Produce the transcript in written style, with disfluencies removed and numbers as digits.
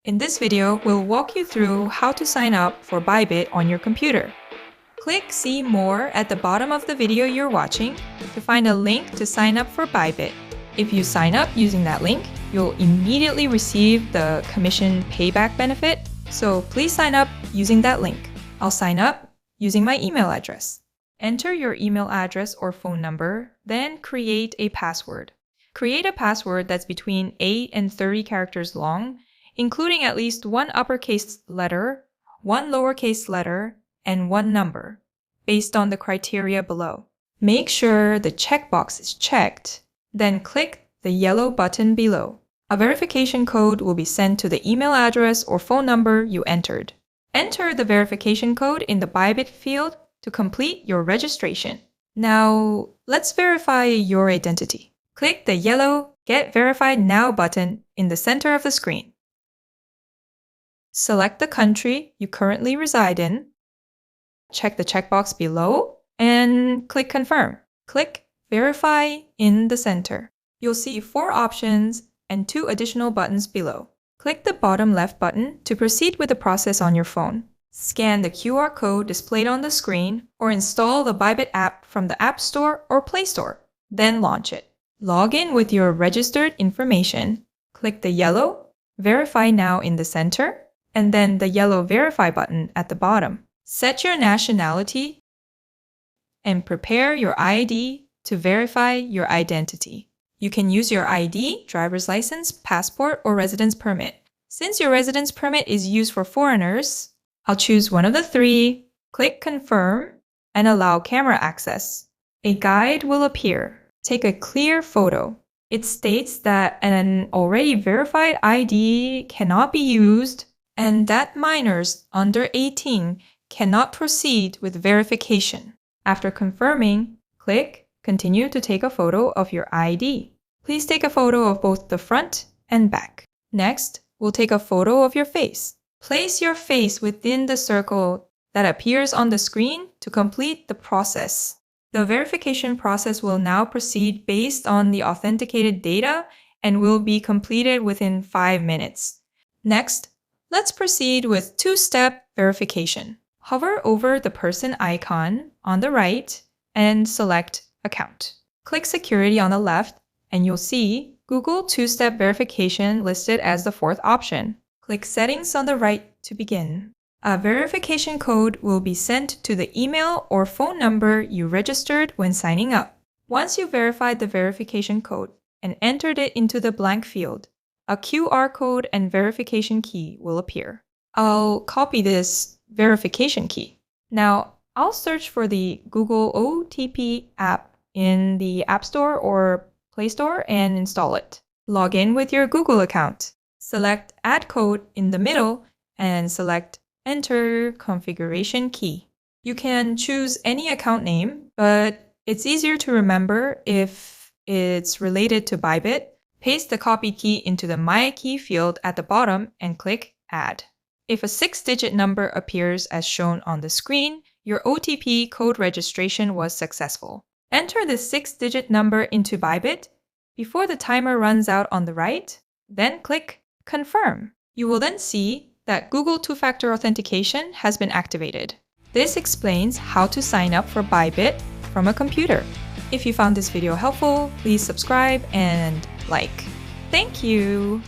In this video, we'll walk you through how to sign up for Bybit on your computer. Click See More at the bottom of the video you're watching to find a link to sign up for Bybit. If you sign up using that link, you'll immediately receive the commission payback benefit, so please sign up using that link. I'll sign up using my email address. Enter your email address or phone number, then create a password. Create a password that's between 8 and 30 characters long, including at least one uppercase letter, one lowercase letter, and one number, based on the criteria below. Make sure the checkbox is checked, then click the yellow button below. A verification code will be sent to the email address or phone number you entered. Enter the verification code in the Bybit field to complete your registration. Now, let's verify your identity. Click the yellow Get Verified Now button in the center of the screen. Select the country you currently reside in. Check the checkbox below and click Confirm. Click Verify in the center. You'll see 4 options and 2 additional buttons below. Click the bottom left button to proceed with the process on your phone. Scan the QR code displayed on the screen or install the Bybit app from the App Store or Play Store. Then launch it. Log in with your registered information. Click the yellow Verify Now in the center and then the yellow Verify button at the bottom. Set your nationality and prepare your ID to verify your identity. You can use your ID, driver's license, passport, or residence permit. Since your residence permit is used for foreigners, I'll choose one of the 3, click Confirm, and allow camera access. A guide will appear. Take a clear photo. It states that an already verified ID cannot be used and that minors under 18 cannot proceed with verification. After confirming, click Continue to take a photo of your ID. Please take a photo of both the front and back. Next, we'll take a photo of your face. Place your face within the circle that appears on the screen to complete the process. The verification process will now proceed based on the authenticated data and will be completed within 5 minutes. Next, let's proceed with 2-step verification. Hover over the person icon on the right and select Account. Click Security on the left and you'll see Google 2-step verification listed as the 4th option. Click Settings on the right to begin. A verification code will be sent to the email or phone number you registered when signing up. Once you've verified the verification code and entered it into the blank field, a QR code and verification key will appear. I'll copy this verification key. Now, I'll search for the Google OTP app in the App Store or Play Store and install it. Log in with your Google account. Select Add Code in the middle and select Enter Configuration Key. You can choose any account name, but it's easier to remember if it's related to Bybit. Paste the copied key into the My Key field at the bottom and click Add. If a 6-digit number appears as shown on the screen, your OTP code registration was successful. Enter this 6-digit number into Bybit before the timer runs out on the right, then click Confirm. You will then see that Google 2-factor authentication has been activated. This explains how to sign up for Bybit from a computer. If you found this video helpful, please subscribe and like. Thank you!